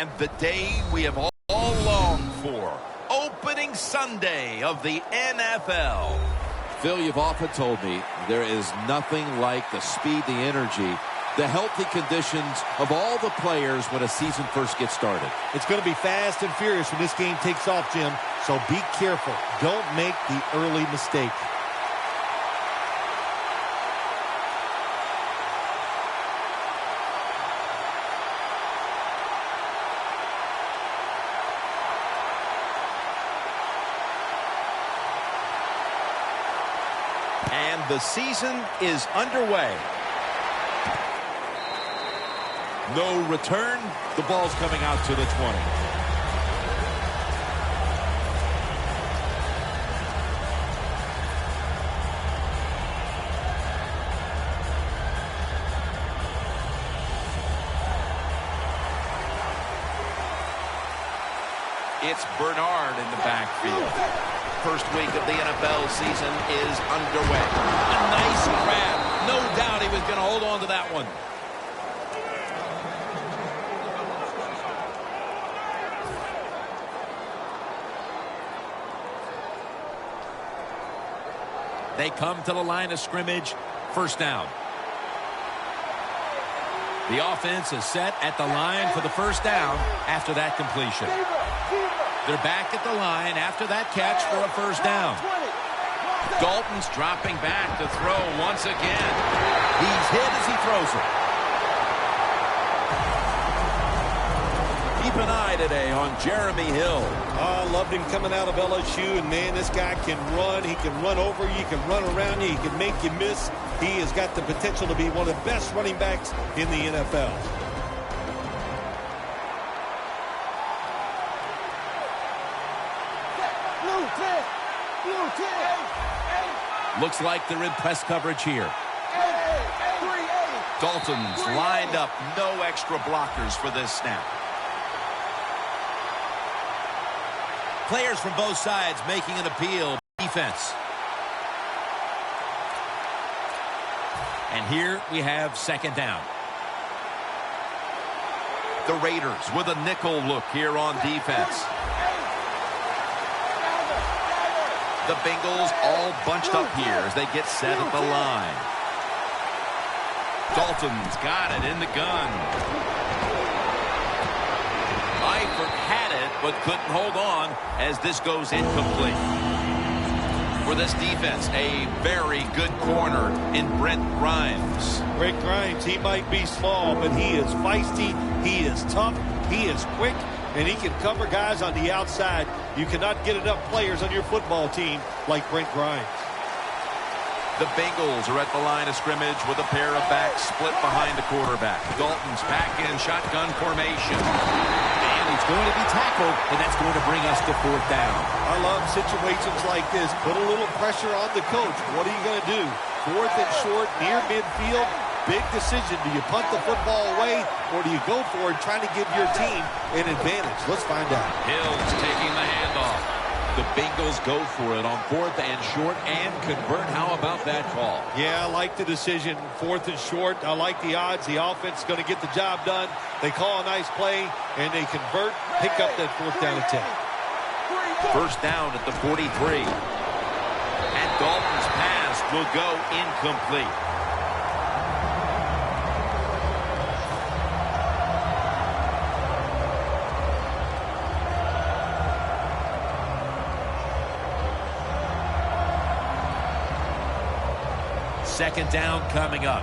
And the day we have all longed for. Opening Sunday of the NFL. Phil, you've often told me there is nothing like the speed, the energy, the healthy conditions of all the players when a season first gets started. It's going to be fast and furious when this game takes off, Jim. So be careful. Don't make the early mistake. And the season is underway. No return. The ball's coming out to the 20. It's Bernard in the backfield. First week of the NFL season is underway. A nice grab. No doubt he was going to hold on to that one. They come to the line of scrimmage. First down. The offense is set at the line for the first down after that completion. They're back at the line after that catch for a first down. Dalton's dropping back to throw once again. He's hit as he throws it. Keep an eye today on Jeremy Hill. I loved him coming out of LSU, and man, this guy can run. He can run over you, he can run around you, he can make you miss. He has got the potential to be one of the best running backs in the NFL. Looks like they're in press coverage here. Dalton's lined up. No extra blockers for this snap. Players from both sides making an appeal. Defense. And here we have second down. The Raiders with a nickel look here on defense. The Bengals all bunched up here as they get set at the line. Dalton's got it in the gun. Eifert had it, but couldn't hold on as this goes incomplete. For this defense, a very good corner in Brent Grimes. Brent Grimes, he might be small, but he is feisty, he is tough, he is quick, and he can cover guys on the outside. You cannot get enough players on your football team like Brent Grimes. The Bengals are at the line of scrimmage with a pair of backs split behind the quarterback. Dalton's back in shotgun formation. And he's going to be tackled, and that's going to bring us to fourth down. I love situations like this. Put a little pressure on the coach. What are you going to do? Fourth and short, near midfield. Big decision. Do you punt the football away, or do you go for it, trying to give your team an advantage? Let's find out. Hill's taking the handoff. The Bengals go for it on fourth and short and convert. How about that call? Yeah, I like the decision. Fourth and short. I like the odds. The offense is going to get the job done. They call a nice play, and they convert, pick up that fourth down and 10. First down at the 43. And Dalton's pass will go incomplete. Second down coming up.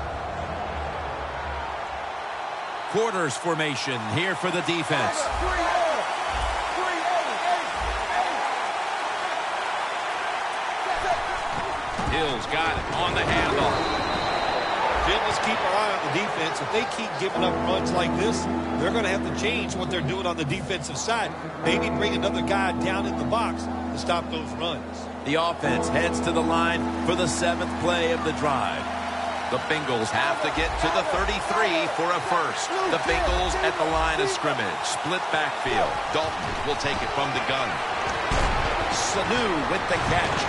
Quarters formation here for the defense. Hill's got it on the handoff. Jim, let's keep our eye on the defense. If they keep giving up runs like this, they're going to have to change what they're doing on the defensive side. Maybe bring another guy down in the box to stop those runs. The offense heads to the line for the seventh play of the drive. The Bengals have to get to the 33 for a first. The Bengals at the line of scrimmage. Split backfield. Dalton will take it from the gun. Sanu with the catch.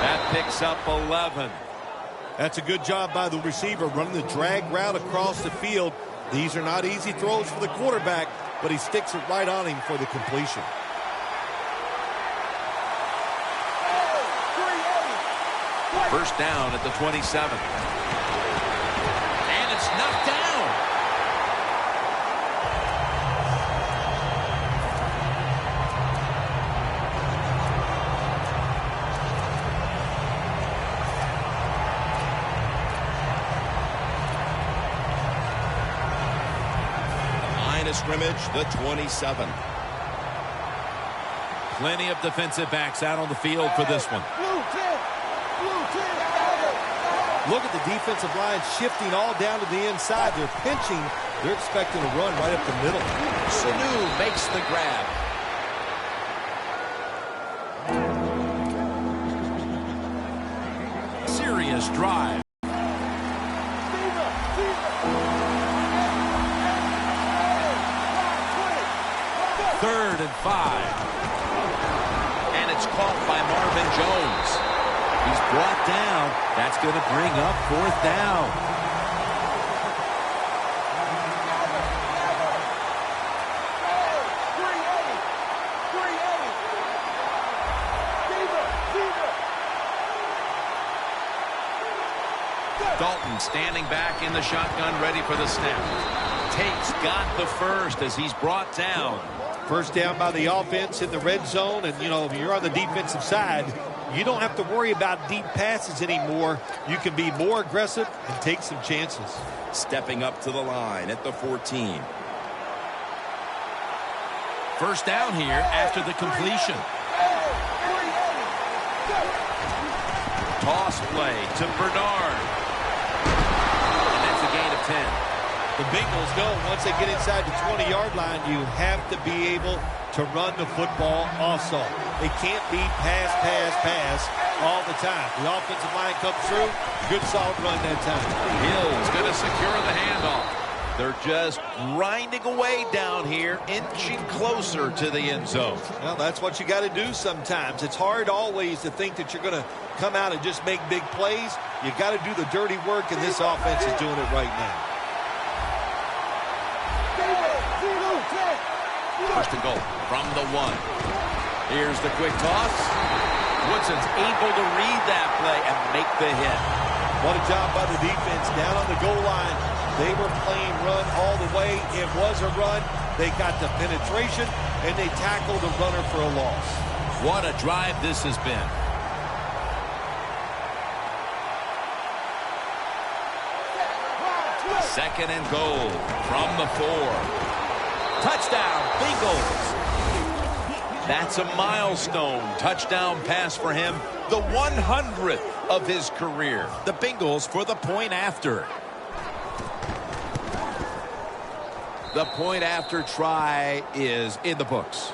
That picks up 11. That's a good job by the receiver, running the drag route across the field. These are not easy throws for the quarterback, but he sticks it right on him for the completion. First down at the 27. And it's knocked down. Line of scrimmage, the 27. Plenty of defensive backs out on the field for this one. Look at the defensive line shifting all down to the inside. They're pinching. They're expecting a run right up the middle. Sanu makes the grab. Serious drive. Third and 5. And it's caught by Marvin Jones. He's brought down. That's going to bring up fourth down. Dalton standing back in the shotgun, ready for the snap. Tate's got the first as he's brought down. First down by the offense in the red zone. And, you know, if you're on the defensive side, you don't have to worry about deep passes anymore. You can be more aggressive and take some chances. Stepping up to the line at the 14. First down here after the completion. Toss play to Bernard. And that's a gain of 10. The Bengals know once they get inside the 20-yard line, you have to be able to run the football also. They can't be pass all the time. The offensive line comes through, good solid run that time. Hill's going to secure the handoff. They're just grinding away down here, inching closer to the end zone. Well, that's what you got to do sometimes. It's hard always to think that you're going to come out and just make big plays. You got to do the dirty work, and this offense is doing it right now. First and goal from the 1. Here's the quick toss. Woodson's able to read that play and make the hit. What a job by the defense down on the goal line. They were playing run all the way. It was a run. They got the penetration, and they tackled the runner for a loss. What a drive this has been. Second and goal from the 4. Touchdown, Bengals. That's a milestone touchdown pass for him, the 100th of his career. The Bengals for the point after. The point after try is in the books.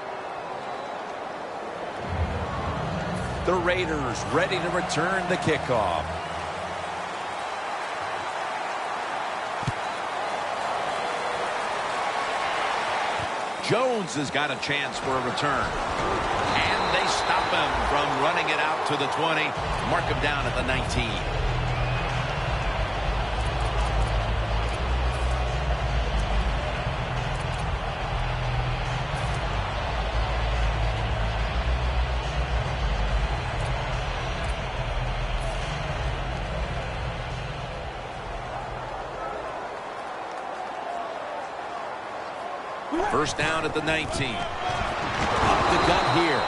The Raiders ready to return the kickoff. Jones has got a chance for a return. And they stop him from running it out to the 20. Mark him down at the 19. First down at the 19. Up the gut here.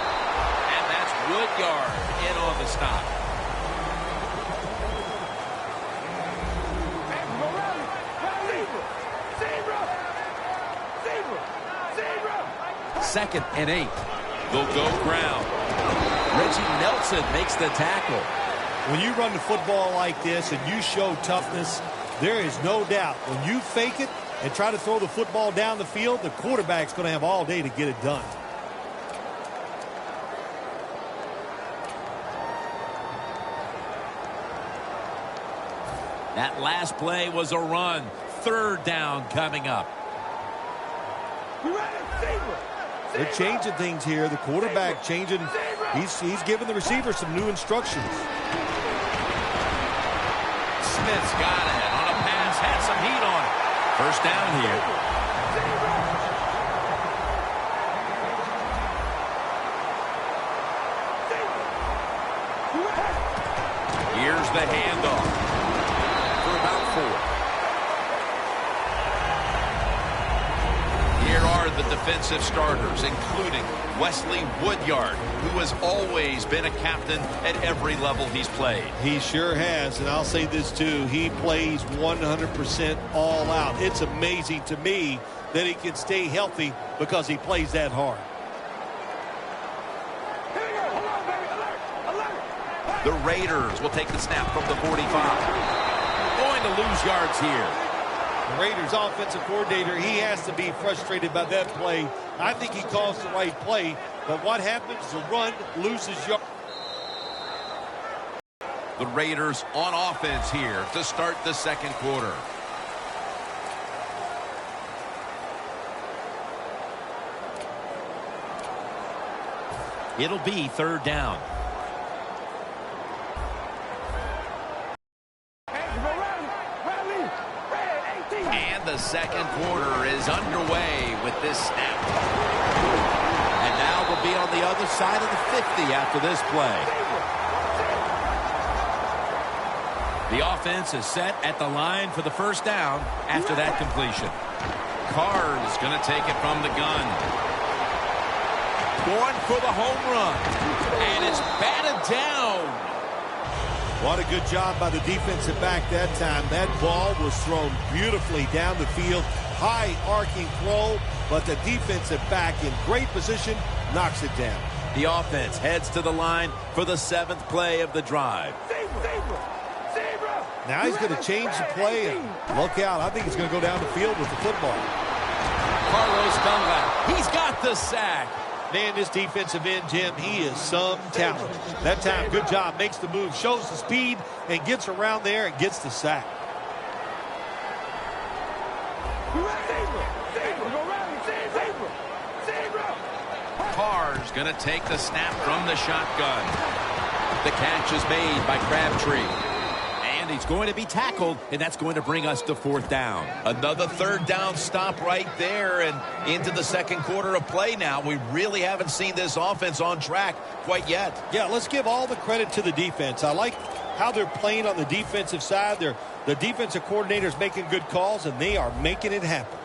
And that's Woodyard in on the stop. Second and 8. They'll go ground. Reggie Nelson makes the tackle. When you run the football like this and you show toughness, there is no doubt when you fake it and try to throw the football down the field, the quarterback's going to have all day to get it done. That last play was a run. Third down coming up. They're changing things here. The quarterback changing. He's giving the receiver some new instructions. Smith's got it on a pass. Had some heat on it. First down here. Here's the handoff for about 4. Here are the defensive starters, including Wesley Woodyard, who has always been a captain at every level he's played. He sure has, and I'll say this too. He plays 100% all out. It's amazing to me that he can stay healthy because he plays that hard. The Raiders will take the snap from the 45. Going to lose yards here. The Raiders offensive coordinator, he has to be frustrated by that play. I think he calls the right play, but what happens? The run loses yards. The Raiders on offense here to start the second quarter. It'll be third down. And the second quarter is underway with this snap. And now they'll be on the other side of the 50 after this play. The offense is set at the line for the first down after that completion. Carr's going to take it from the gun. Going for the home run. And it's batted down. What a good job by the defensive back that time. That ball was thrown beautifully down the field. High arcing throw, but the defensive back in great position knocks it down. The offense heads to the line for the 7th play of the drive. Now he's going to change the play. And look out. I think he's going to go down the field with the football. Carlos Dunlap. He's got the sack. Man, this defensive end, Jim, he is some talent. That time, good job. Makes the move, shows the speed, and gets around there and gets the sack. Carr's going to take the snap from the shotgun. The catch is made by Crabtree. And he's going to be tackled, and that's going to bring us to fourth down. Another third down stop right there, and into the second quarter of play now. We really haven't seen this offense on track quite yet. Yeah, let's give all the credit to the defense. I like how they're playing on the defensive side. The defensive coordinator's making good calls, and they are making it happen.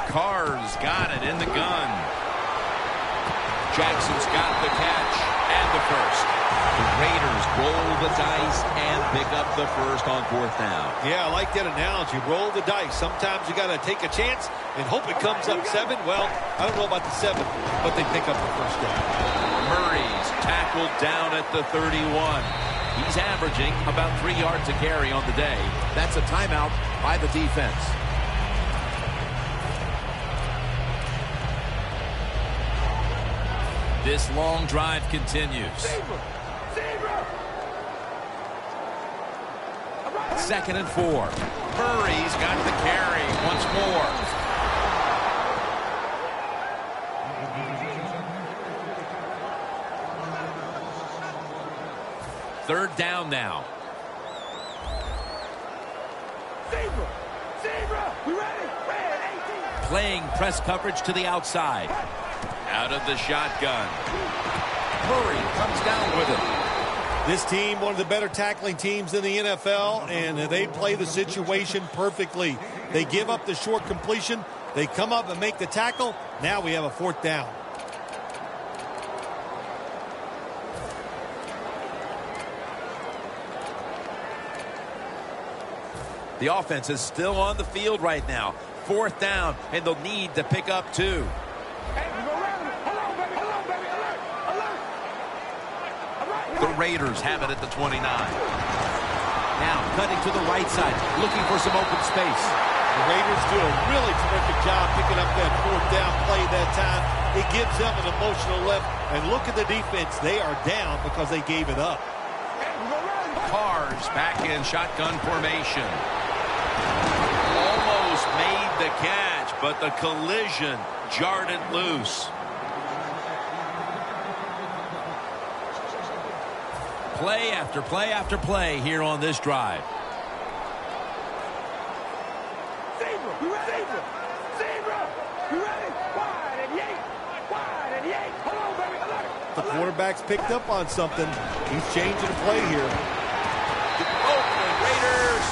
Carr's got it in the gun. Jackson's got the catch and the first. The Raiders roll the dice and pick up the first on fourth down. Yeah, I like that analogy. Roll the dice. Sometimes you got to take a chance and hope it comes up 7. Well, I don't know about the 7th, but they pick up the first down. Murray's tackled down at the 31. He's averaging about 3 yards a carry on the day. That's a timeout by the defense. This long drive continues. Second and 4. Murray's got the carry once more. Third down now. Playing press coverage to the outside. Out of the shotgun. Murray comes down with it. This team, one of the better tackling teams in the NFL, and they play the situation perfectly. They give up the short completion. They come up and make the tackle. Now we have a fourth down. The offense is still on the field right now. Fourth down, and they'll need to pick up 2. The Raiders have it at the 29. Now cutting to the right side, looking for some open space. The Raiders do a really terrific job picking up that fourth down play that time. It gives them an emotional lift. And look at the defense. They are down because they gave it up. Carr's back in shotgun formation. Almost made the catch, but the collision jarred it loose. play after play after play here on this drive. The quarterback's picked up on something. He's changing the play here. Oakland Raiders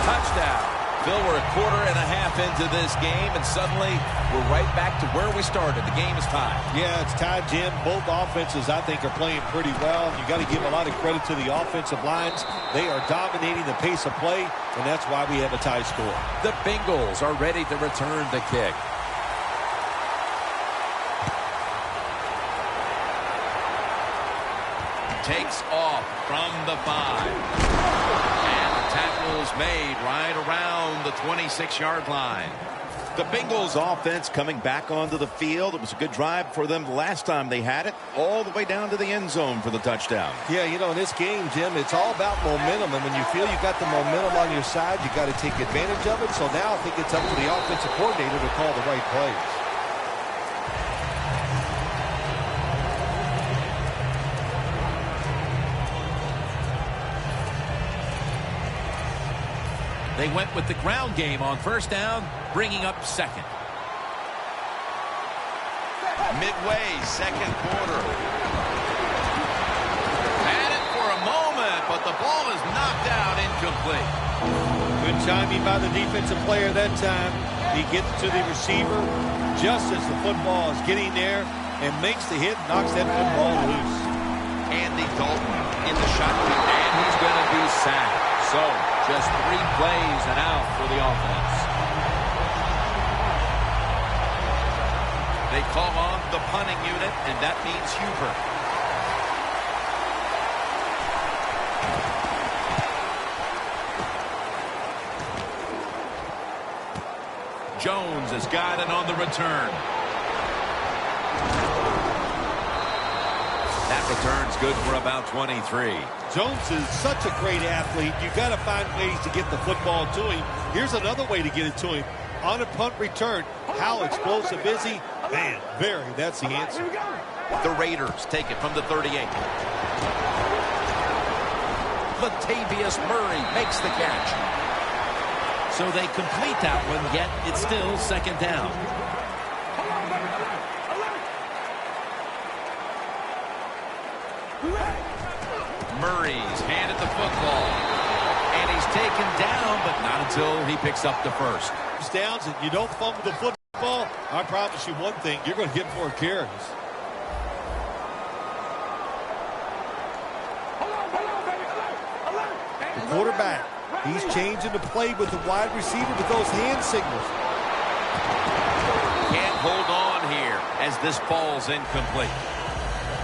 touchdown. Phil, we're a quarter and a half into this game, and suddenly we're right back to where we started. The game is tied. Yeah, it's tied, Jim. Both offenses, I think, are playing pretty well. You got to give a lot of credit to the offensive lines. They are dominating the pace of play, and that's why we have a tie score. The Bengals are ready to return the kick. Takes off from the 5. And the tackle's made right around the 26-yard line. The Bengals offense coming back onto the field. It was a good drive for them the last time they had it, all the way down to the end zone for the touchdown. Yeah, you know, in this game, Jim, it's all about momentum. And when you feel you got the momentum on your side, you got to take advantage of it. So now I think it's up to the offensive coordinator to call the right plays. They went with the ground game on first down, bringing up second. Midway, second quarter. Had it for a moment, but the ball is knocked out incomplete. Good timing by the defensive player that time. He gets to the receiver just as the football is getting there and makes the hit, knocks that football loose. Andy Dalton in the shotgun, and he's going to be sacked. So, just 3 plays and out for the offense. They call on the punting unit, and that means Hubert. Jones has got it on the return. That return's good for about 23. Jones is such a great athlete. You got to find ways to get the football to him. Here's another way to get it to him. On a punt return, how explosive is he? Man, very. That's the answer. The Raiders take it from the 38. Latavius Murray makes the catch. So they complete that one, yet it's still second down. Murray's handed the football. And he's taken down, but not until he picks up the first. Downs, and you don't fumble the football, I promise you one thing, you're going to get more carries. The quarterback, he's changing the play with the wide receiver with those hand signals. Can't hold on here as this falls incomplete.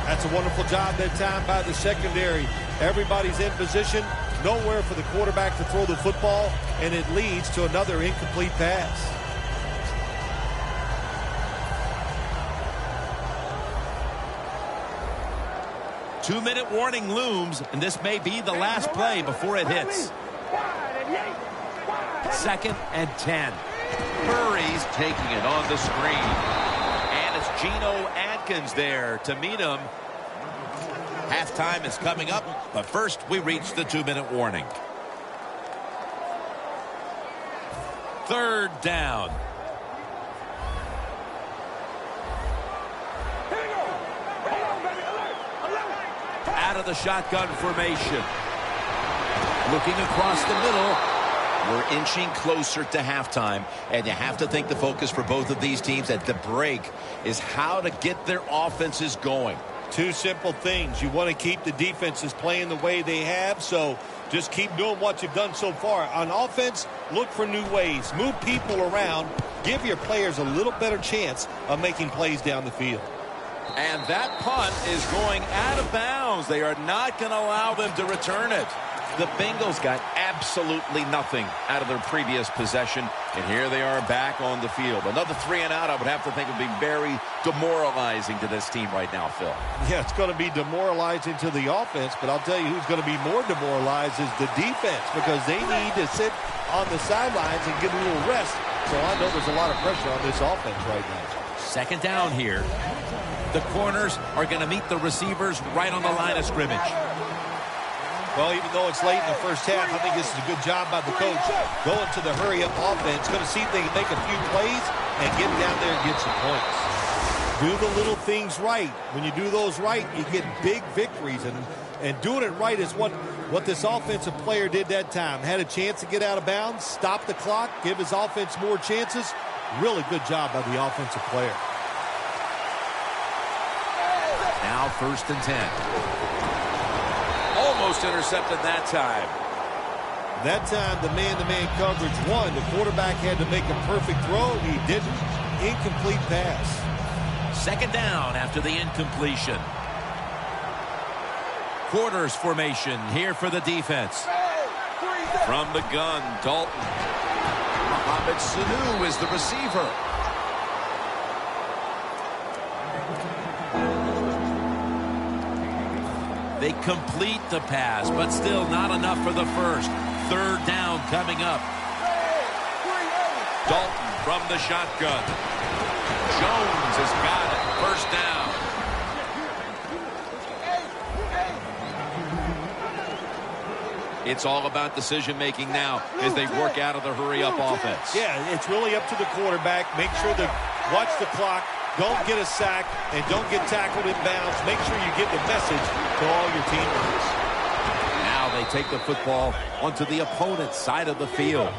That's a wonderful job that time by the secondary. Everybody's in position. Nowhere for the quarterback to throw the football, and it leads to another incomplete pass. Two-minute warning looms, and this may be the last play before it hits. 2nd and 10. Murray's taking it on the screen. And it's Geno Atkins there to meet him. Halftime is coming up, but first we reach the 2-minute warning. 3rd down. Out of the shotgun formation. Looking across the middle. We're inching closer to halftime, and you have to think the focus for both of these teams at the break is how to get their offenses going. Two simple things. You want to keep the defenses playing the way they have, so just keep doing what you've done so far. On offense, look for new ways. Move people around. Give your players a little better chance of making plays down the field. And that punt is going out of bounds. They are not going to allow them to return it. The Bengals got absolutely nothing out of their previous possession, and here they are back on the field. Another 3 and out, I would have to think, would be very demoralizing to this team right now, Phil. Yeah, it's going to be demoralizing to the offense, but I'll tell you who's going to be more demoralized is the defense, because they need to sit on the sidelines and get a little rest. So I know there's a lot of pressure on this offense right now. 2nd down here. The corners are going to meet the receivers right on the line of scrimmage. Well, even though it's late in the first half, I think this is a good job by the coach going to the hurry-up offense. Going to see if they can make a few plays and get down there and get some points. Do the little things right. When you do those right, you get big victories. And doing it right is what this offensive player did that time. Had a chance to get out of bounds, stop the clock, give his offense more chances. Really good job by the offensive player. Now 1st and 10. Almost intercepted that time. That time, the man-to-man coverage won. The quarterback had to make a perfect throw. He didn't. Incomplete pass. 2nd down after the incompletion. Quarters formation here for the defense. From the gun, Dalton. Mohamed Sanu is the receiver. They complete the pass, but still not enough for the first. 3rd down coming up. Dalton from the shotgun. Jones has got it. 1st down. It's all about decision-making now as they work out of the hurry-up offense. Yeah, it's really up to the quarterback. Make sure to watch the clock. Don't get a sack and don't get tackled in bounds. Make sure you get the message to all your teammates. Now they take the football onto the opponent's side of the field.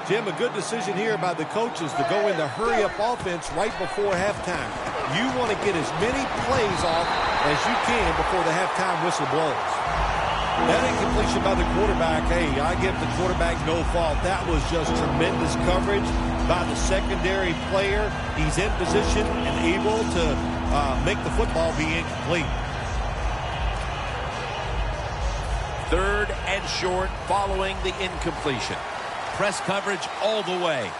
Jim, a good decision here by the coaches to go in the hurry-up offense right before halftime. You want to get as many plays off as you can before the halftime whistle blows. That incompletion by the quarterback, hey, I give the quarterback no fault. That was just tremendous coverage by the secondary player. He's in position and able to make the football be incomplete. 3rd and short following the incompletion. Press coverage all the way.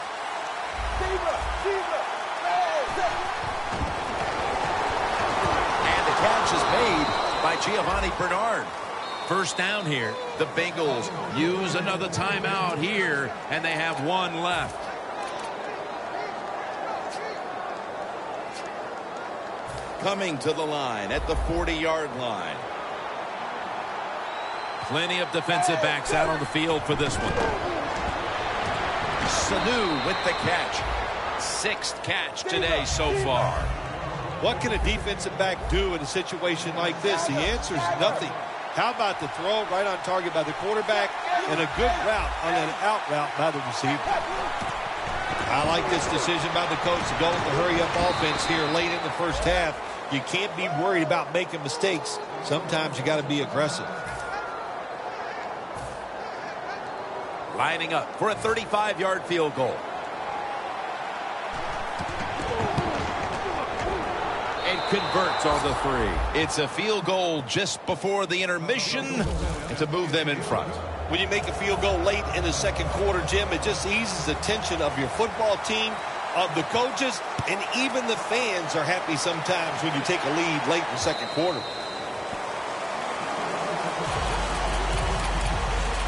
And the catch is made by Giovanni Bernard. 1st down here. The Bengals use another timeout here, and they have 1 left. Coming to the line at the 40-yard line. Plenty of defensive backs out on the field for this one. Sanu with the catch. 6th catch today so far. What can a defensive back do in a situation like this? The answer is nothing. How about the throw right on target by the quarterback and a good route on an out route by the receiver? I like this decision by the coach to go with the hurry-up offense here late in the first half. You can't be worried about making mistakes. Sometimes you got to be aggressive. Lining up for a 35-yard field goal. And converts on the 3. It's a field goal just before the intermission to move them in front. When you make a field goal late in the second quarter, Jim, it just eases the tension of your football team, of the coaches, and even the fans are happy sometimes when you take a lead late in the second quarter.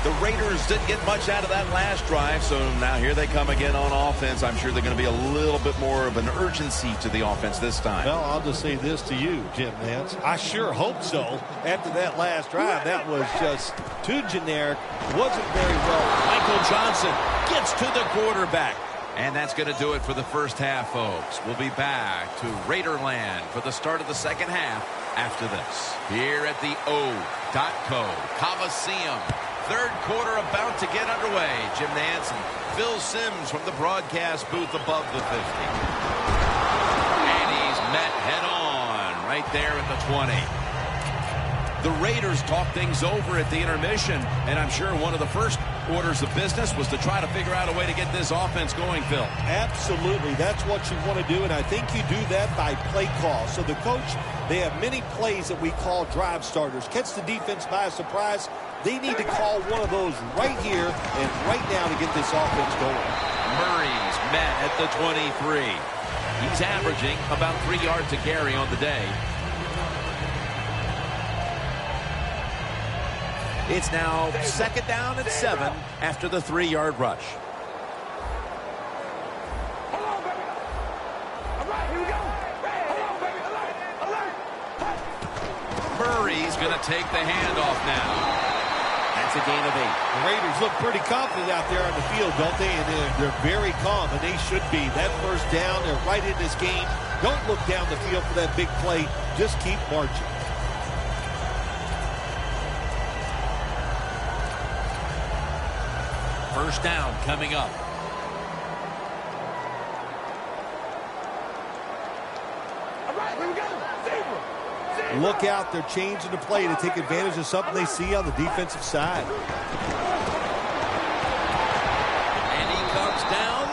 The Raiders didn't get much out of that last drive, so now here they come again on offense. I'm sure they're going to be a little bit more of an urgency to the offense this time. Well, I'll just say this to you, Jim Nance. I sure hope so. After that last drive, that was just too generic. Wasn't very well. Michael Johnson gets to the quarterback. And that's going to do it for the first half, folks. We'll be back to Raiderland for the start of the second half after this. Here at the O.co Coliseum. 3rd quarter about to get underway. Jim Nance and Phil Simms from the broadcast booth above the 50. And he's met head on right there at the 20. The Raiders talk things over at the intermission, and I'm sure one of the first orders of business was to try to figure out a way to get this offense going, Phil. Absolutely. That's what you want to do, and I think you do that by play call. So the coach, they have many plays that we call drive starters. Catch the defense by surprise. They need to call one of those right here and right now to get this offense going. Murray's met at the 23. He's averaging about 3 yards a carry on the day. It's now 2nd down and 7 after the 3-yard rush. going to take the handoff now. That's a gain of 8. The Raiders look pretty confident out there on the field, don't they? And they're very calm, and they should be. That first down, they're right in this game. Don't look down the field for that big play. Just keep marching. First down coming up. Look out, they're changing the play to take advantage of something they see on the defensive side. And he comes down.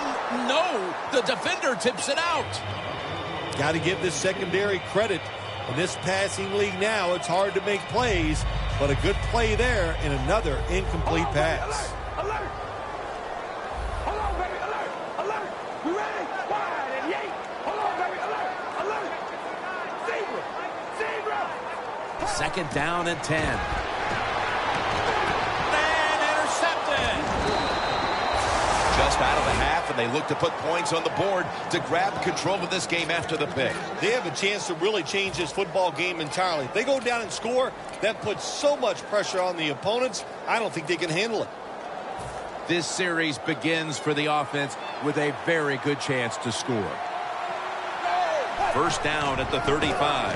No, the defender tips it out. Got to give this secondary credit. In this passing league now, it's hard to make plays, but a good play there and another incomplete pass. Alert! Hold on, baby, alert! Alert! We ready? Wide and yank! Hold on, baby, alert! Alert! Zebra! Zebra! Second down and 10. And intercepted. Just out of the half, and they look to put points on the board to grab control of this game after the pick. They have a chance to really change this football game entirely. If they go down and score, that puts so much pressure on the opponents, I don't think they can handle it. This series begins for the offense with a very good chance to score. First down at the 35.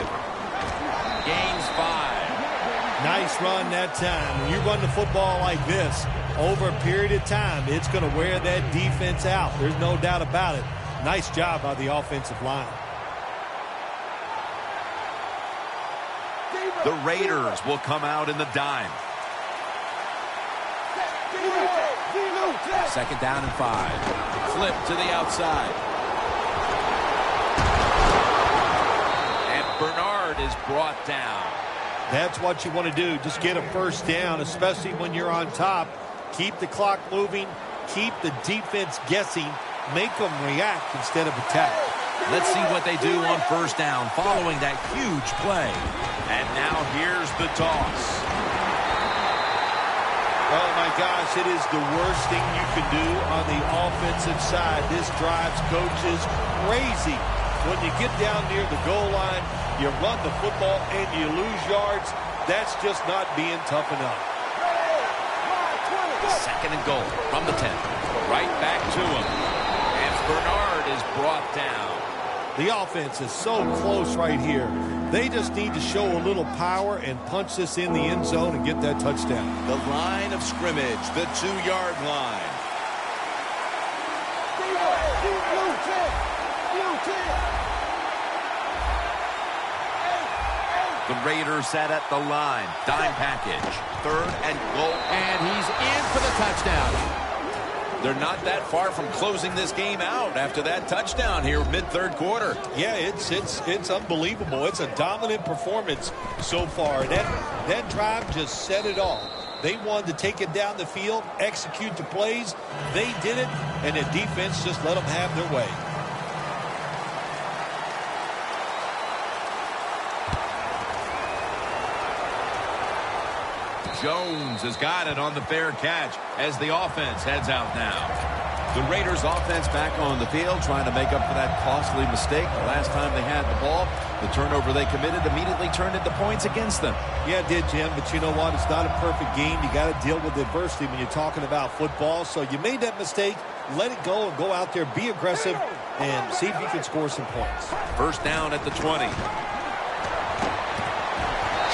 Gains 5. Nice run that time. When you run the football like this, over a period of time, it's going to wear that defense out. There's no doubt about it. Nice job by the offensive line. The Raiders will come out in the dime. Second down and 5. Flip to the outside. And Bernard is brought down. That's what you want to do. Just get a first down, especially when you're on top. Keep the clock moving. Keep the defense guessing. Make them react instead of attack. Let's see what they do on first down following that huge play. And now here's the toss. Oh, my gosh, it is the worst thing you can do on the offensive side. This drives coaches crazy. When you get down near the goal line, you run the football and you lose yards. That's just not being tough enough. Second and goal from the 10. Right back to him. And Bernard is brought down. The offense is so close right here. They just need to show a little power and punch this in the end zone and get that touchdown. The line of scrimmage, the 2-yard line. The Raiders set at the line. Dime package. Third and goal. And he's in for the touchdown. They're not that far from closing this game out after that touchdown here mid-third quarter. Yeah, it's unbelievable. It's a dominant performance so far. That drive just set it all. They wanted to take it down the field, execute the plays. They did it, and the defense just let them have their way. Jones has got it on the fair catch as the offense heads out now. The Raiders offense back on the field trying to make up for that costly mistake. The last time they had the ball, the turnover they committed immediately turned into points against them. Yeah, it did, Jim, but you know what? It's not a perfect game. You got to deal with adversity when you're talking about football. So you made that mistake, let it go and go out there, be aggressive, and see if you can score some points. First down at the 20.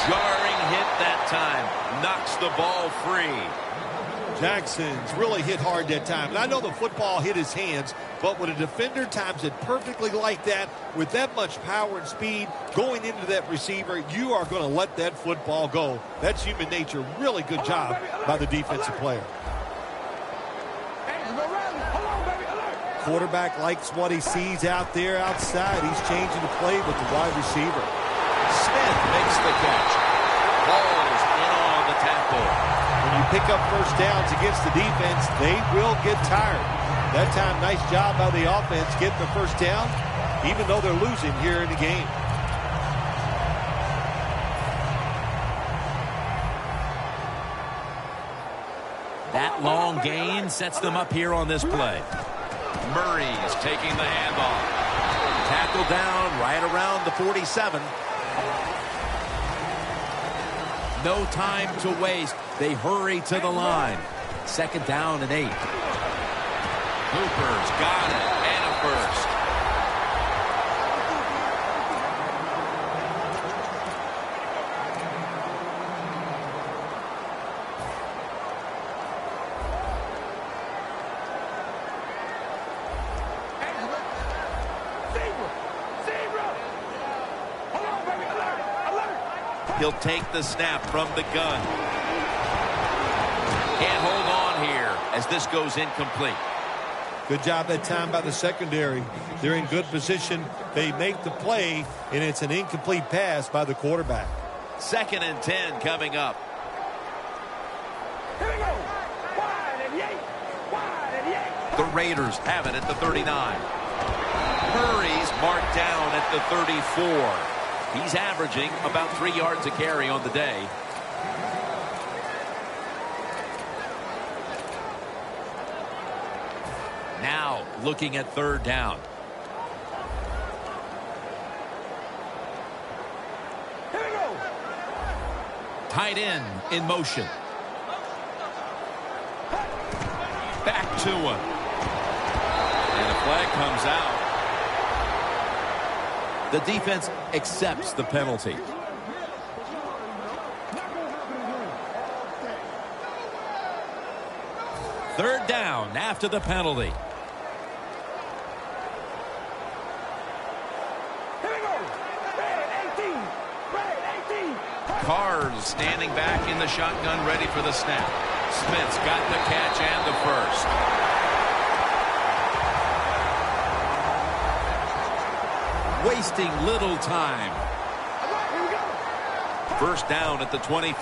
Jarring hit that time. Knocks the ball free. Jackson's really hit hard that time. And I know the football hit his hands, but when a defender times it perfectly like that, with that much power and speed going into that receiver, you are going to let that football go. That's human nature. Really good job by the defensive player. Quarterback likes what he sees out there outside. He's changing the play with the wide receiver. Smith makes the catch. Ball's in on the tackle. When you pick up first downs against the defense, they will get tired. That time, nice job by the offense getting the first down, even though they're losing here in the game. That long gain sets them up here on this play. Murray's taking the handoff. Tackle down right around the 47. No time to waste. They hurry to the line. 2nd down and 8. Cooper's got it, and a first. He'll take the snap from the gun. Can't hold on here as this goes incomplete. Good job that time by the secondary. They're in good position. They make the play, and it's an incomplete pass by the quarterback. 2nd and 10 coming up. Here we go. Wide and yank. Wide and yank. The Raiders have it at the 39. Murray's marked down at the 34. He's averaging about 3 yards a carry on the day. Now looking at 3rd down. Here we go. Tight end in motion. Back to him. And a flag comes out. The defense accepts the penalty. Third down after the penalty. Here we go. Red 18. Red 18. Carr's standing back in the shotgun ready for the snap. Smith's got the catch and the first. Wasting little time. Here we go. 1st down at the 25.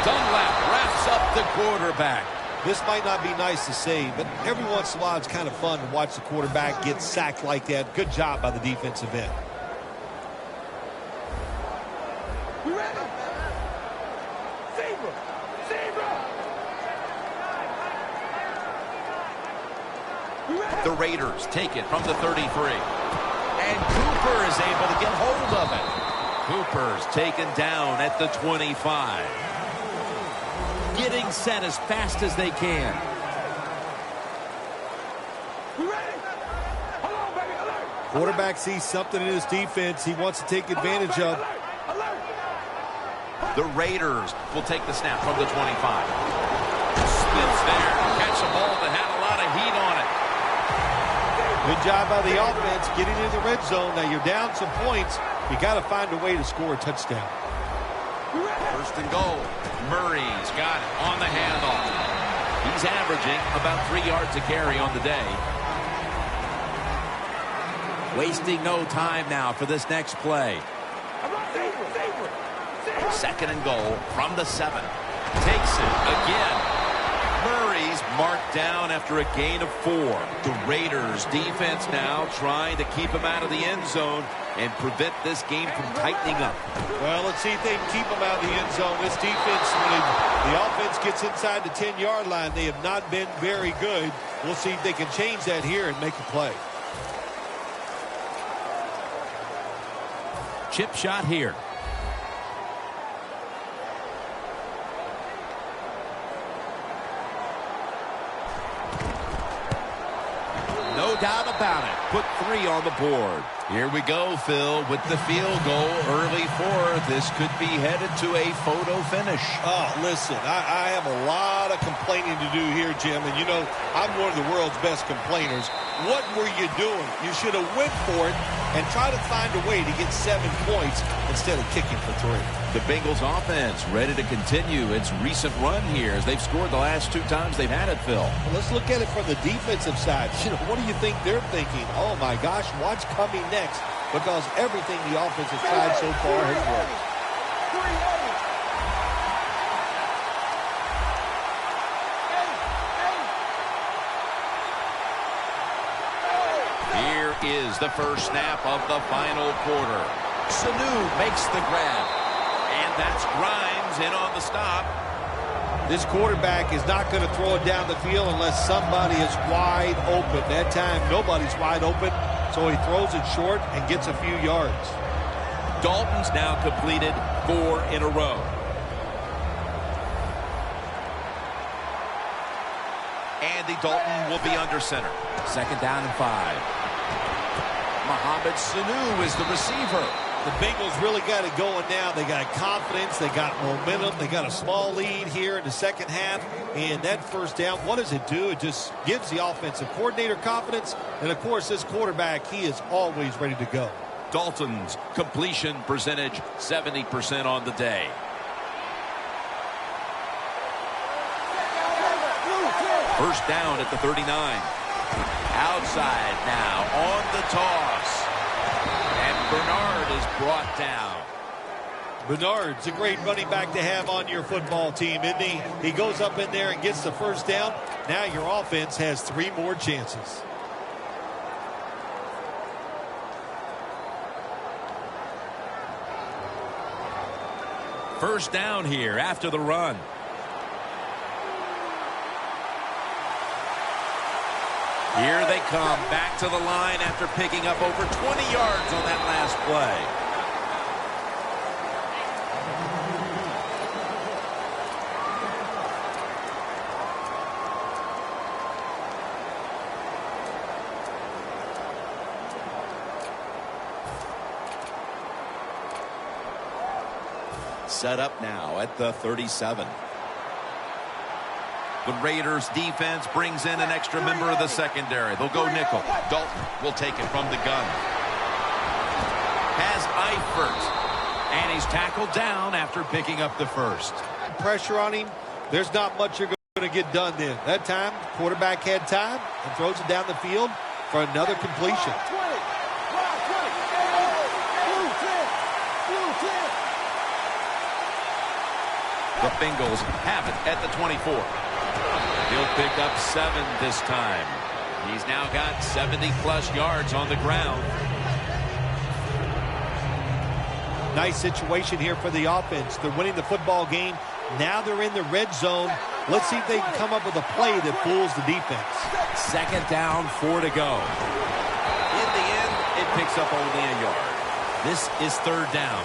Dunlap wraps up the quarterback. This might not be nice to say, but every once in a while it's kind of fun to watch the quarterback get sacked like that. Good job by the defensive end. We ready? Zebra. Zebra. We ready? The Raiders take it from the 33. And Cooper is able to get hold of it. Cooper's taken down at the 25. Getting set as fast as they can. We ready? Hold on, baby. Alert. Quarterback sees something in his defense he wants to take advantage of. Alert. Alert. The Raiders will take the snap from the 25. Smith's there to catch a ball that had a lot of heat on it. Good job by the offense getting in the red zone. Now you're down some points. You got to find a way to score a touchdown. 1st and goal. Murray's got it on the handoff. He's averaging about 3 yards a carry on the day. Wasting no time now for this next play. 2nd and goal from the 7. Takes it again. Murray's marked down after a gain of 4. The Raiders defense now trying to keep him out of the end zone and prevent this game from tightening up. Well, let's see if they can keep him out of the end zone. This defense, when the offense gets inside the 10-yard line, they have not been very good. We'll see if they can change that here and make a play. Chip shot here. No doubt about it. Put 3 on the board. Here we go, Phil, with the field goal early for. This could be headed to a photo finish. Oh, listen, I have a lot of complaining to do here, Jim. And, you know, I'm one of the world's best complainers. What were you doing? You should have went for it and try to find a way to get 7 points instead of kicking for 3. The Bengals offense ready to continue its recent run here as they've scored the last 2 times they've had it, Phil. Well, let's look at it from the defensive side. You know, what do you think they're thinking? Oh, my gosh, what's coming next? Because everything the offensive side so far has worked. Here is the first snap of the final quarter. Sanu makes the grab. And that's Grimes in on the stop. This quarterback is not going to throw it down the field unless somebody is wide open. That time, nobody's wide open, so he throws it short and gets a few yards. Dalton's now completed 4 in a row. Andy Dalton will be under center. 2nd down and 5. Mohamed Sanu is the receiver. The Bengals really got it going now. They got confidence. They got momentum. They got a small lead here in the second half. And that first down, what does it do? It just gives the offensive coordinator confidence. And, of course, this quarterback, he is always ready to go. Dalton's completion percentage, 70% on the day. First down at the 39. Outside now on the toss. And Bernard is brought down. Bernard's a great running back to have on your football team, isn't he? He goes up in there and gets the first down. Now your offense has 3 more chances. First down here after the run. Here they come back to the line after picking up over 20 yards on that last play. Set up now at the 37. The Raiders defense brings in an extra member of the secondary. They'll go nickel. Dalton will take it from the gun. Has Eifert. And he's tackled down after picking up the first. Pressure on him. There's not much you're going to get done then. That time, quarterback had time and throws it down the field for another completion. The Bengals have it at the 24. He'll pick up 7 this time. He's now got 70-plus yards on the ground. Nice situation here for the offense. They're winning the football game. Now they're in the red zone. Let's see if they can come up with a play that fools the defense. 2nd down, 4 to go. In the end, it picks up only a yard. This is 3rd down.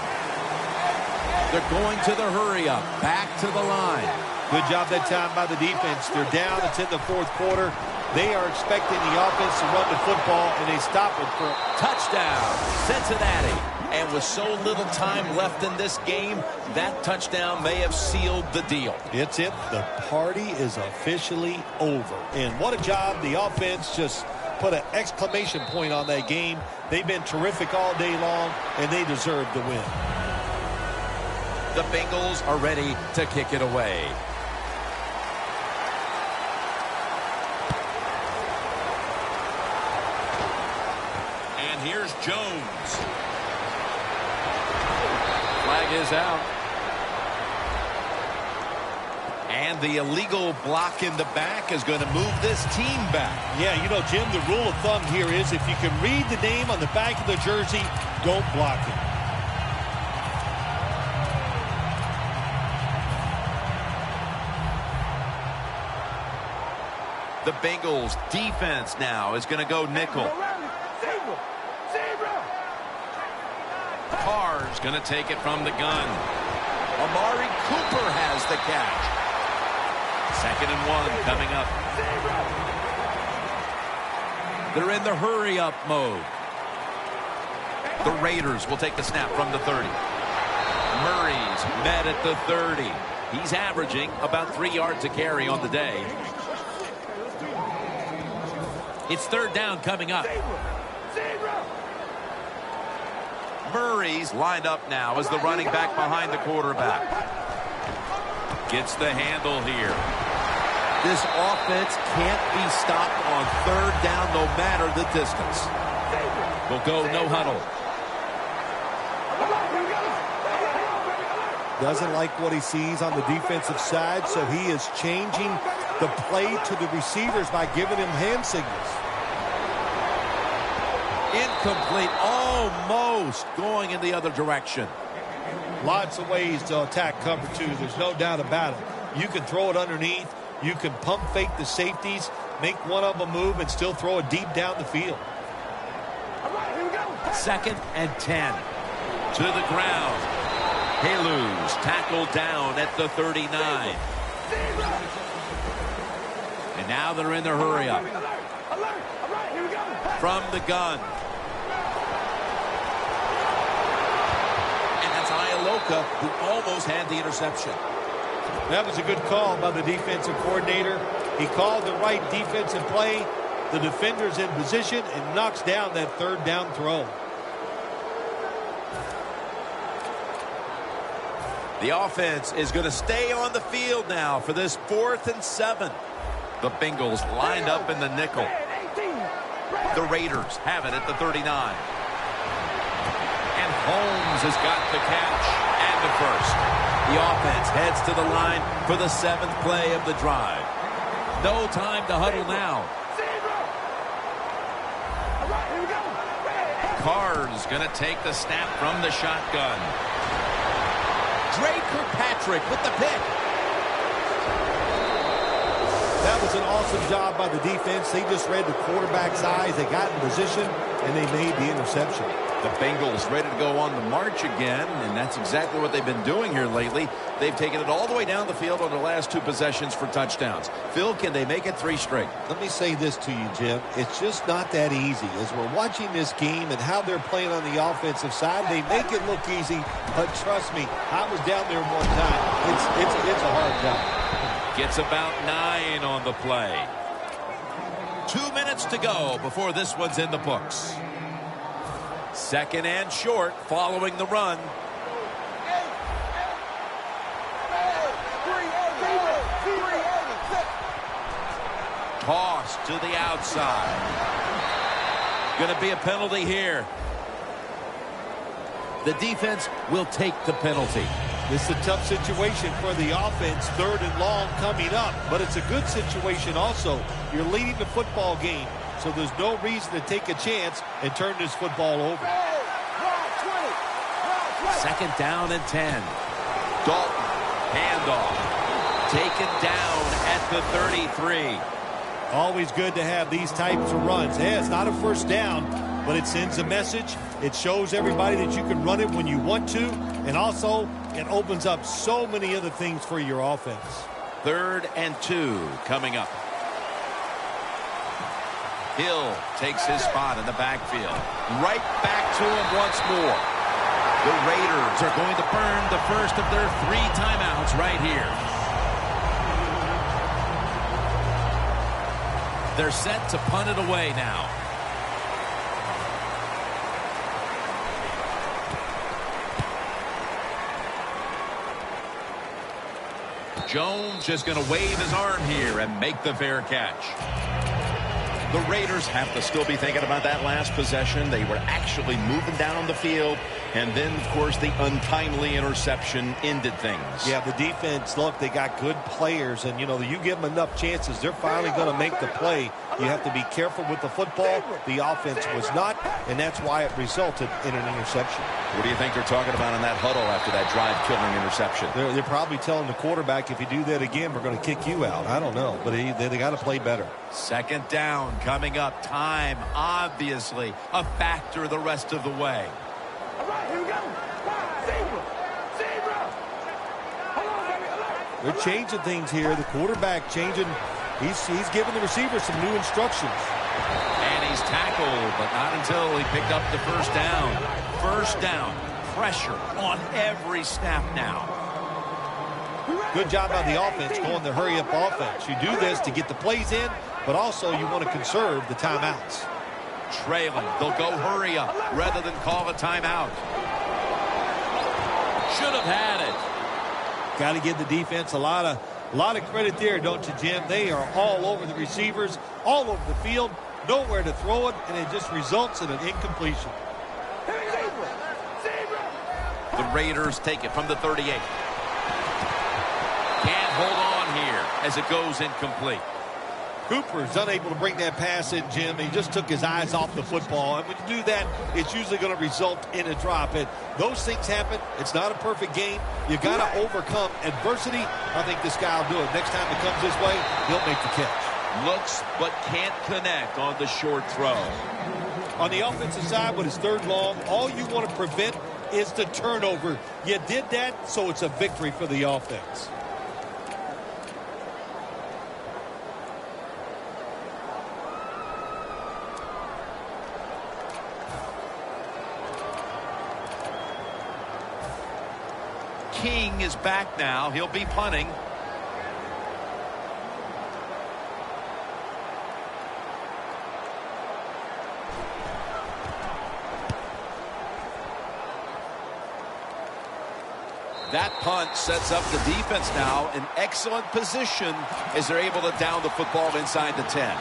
They're going to the hurry-up. Back to the line. Good job that time by the defense. They're down. It's in the 4th quarter. They are expecting the offense to run the football, and they stop it for touchdown, Cincinnati. And with so little time left in this game, that touchdown may have sealed the deal. It's it. The party is officially over. And what a job. The offense just put an exclamation point on that game. They've been terrific all day long, and they deserve the win. The Bengals are ready to kick it away. And here's Jones. Flag is out. And the illegal block in the back is going to move this team back. Yeah, you know, Jim, the rule of thumb here is if you can read the name on the back of the jersey, don't block it. The Bengals defense now is going to go nickel. Carr's going to take it from the gun. Amari Cooper has the catch. 2nd and 1 coming up. They're in the hurry-up mode. The Raiders will take the snap from the 30. Murray's met at the 30. He's averaging about 3 yards a carry on the day. It's 3rd down coming up. Murray's lined up now as the running back behind the quarterback. Gets the handle here. This offense can't be stopped on 3rd down no matter the distance. We'll go no huddle. Doesn't like what he sees on the defensive side, so he is changing the play to the receivers by giving him hand signals. Incomplete, almost going in the other direction. Lots of ways to attack cover 2. There's no doubt about it. You can throw it underneath. You can pump fake the safeties, make one of them move, and still throw it deep down the field. 2nd and 10. To the ground. Haluz tackled down at the 39. And now they're in the hurry-up. From the gun. And that's Ialoka, who almost had the interception. That was a good call by the defensive coordinator. He called the right defensive play. The defender's in position and knocks down that third down throw. The offense is going to stay on the field now for this 4th and 7. The Bengals lined up in the nickel. The Raiders have it at the 39. And Holmes has got the catch and the first. The offense heads to the line for the 7th play of the drive. No time to huddle now. Carr's going to take the snap from the shotgun. Dre Kirkpatrick with the pick. That was an awesome job by the defense. They just read the quarterback's eyes. They got in position, and they made the interception. The Bengals ready to go on the march again, and that's exactly what they've been doing here lately. They've taken it all the way down the field on their last 2 possessions for touchdowns. Phil, can they make it 3 straight? Let me say this to you, Jim. It's just not that easy. As we're watching this game and how they're playing on the offensive side, they make it look easy, but trust me, I was down there one time. It's a hard job. Gets about 9 on the play. 2 minutes to go before this one's in the books. 2nd and short following the run. Toss to the outside. Going to be a penalty here. The defense will take the penalty. This is a tough situation for the offense. 3rd and long coming up, but it's a good situation also. You're leading the football game, so there's no reason to take a chance and turn this football over. 2nd down and 10. Dalton, handoff. Taken down at the 33. Always good to have these types of runs. Yeah, it's not a first down, but it sends a message. It shows everybody that you can run it when you want to, and also it opens up so many other things for your offense. 3rd and 2 coming up. Hill takes his spot in the backfield. Right back to him once more. The Raiders are going to burn the first of their 3 timeouts right here. They're set to punt it away now. Jones just going to wave his arm here and make the fair catch. The Raiders have to still be thinking about that last possession. They were actually moving down the field, and then, of course, the untimely interception ended things. Yeah, the defense, look, they got good players, and, you know, you give them enough chances, they're finally going to make the play. You have to be careful with the football. The offense was not, and that's why it resulted in an interception. What do you think they're talking about in that huddle after that drive-killing interception? They're probably telling the quarterback, if you do that again, we're going to kick you out. I don't know, but they got to play better. 2nd down coming up. Time, obviously, a factor the rest of the way. All right, here we go. Zebra. Hold on, baby. Alert. They're changing things here. The quarterback changing. He's giving the receiver some new instructions. And he's tackled, but not until he picked up the first down. First down. Pressure on every snap now. Good job by the offense going the hurry-up offense. You do this to get the plays in, but also you want to conserve the timeouts. Trailing. They'll go hurry up rather than call a timeout. Should have had it. Got to give the defense a lot of credit there, don't you, Jim? They are all over the receivers, all over the field, nowhere to throw it, and it just results in an incompletion. The Raiders take it from the 38. Can't hold on here as it goes incomplete. Cooper's unable to bring that pass in, Jim. He just took his eyes off the football. And when you do that, it's usually going to result in a drop. And those things happen. It's not a perfect game. You got to overcome adversity. I think this guy will do it. Next time it comes his way, he'll make the catch. Looks but can't connect on the short throw. On the offensive side, with his 3rd long, all you want to prevent is the turnover. You did that, so it's a victory for the offense. King is back now. He'll be punting. That punt sets up the defense now in excellent position as they're able to down the football inside the 10.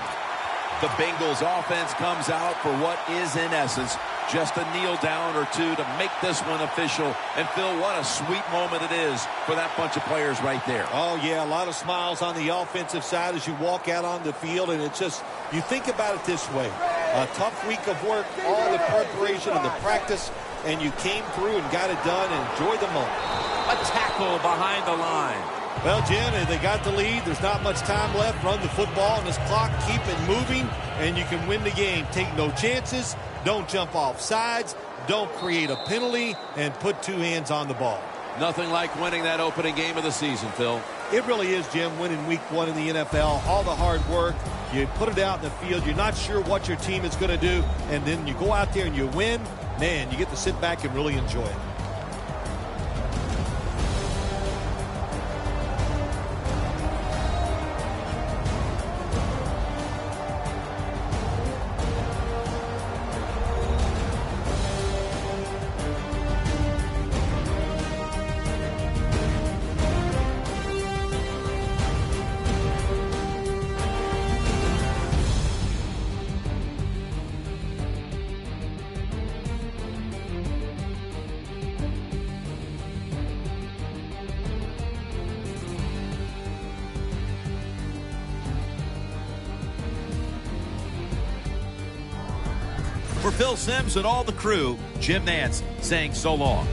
The Bengals offense comes out for what is in essence just a kneel down or two to make this one official. And Phil, what a sweet moment it is for that bunch of players right there. Oh yeah, a lot of smiles on the offensive side as you walk out on the field, and it's just, you think about it this way. A tough week of work, all the preparation and the practice, and you came through and got it done and enjoyed the moment. A tackle behind the line. Well, Jim, they got the lead. There's not much time left. Run the football on this clock. Keep it moving, and you can win the game. Take no chances. Don't jump off sides. Don't create a penalty, and put two hands on the ball. Nothing like winning that opening game of the season, Phil. It really is, Jim, winning week 1 in the NFL. All the hard work. You put it out in the field. You're not sure what your team is going to do, and then you go out there and you win. Man, you get to sit back and really enjoy it. For Phil Simms and all the crew, Jim Nantz saying so long.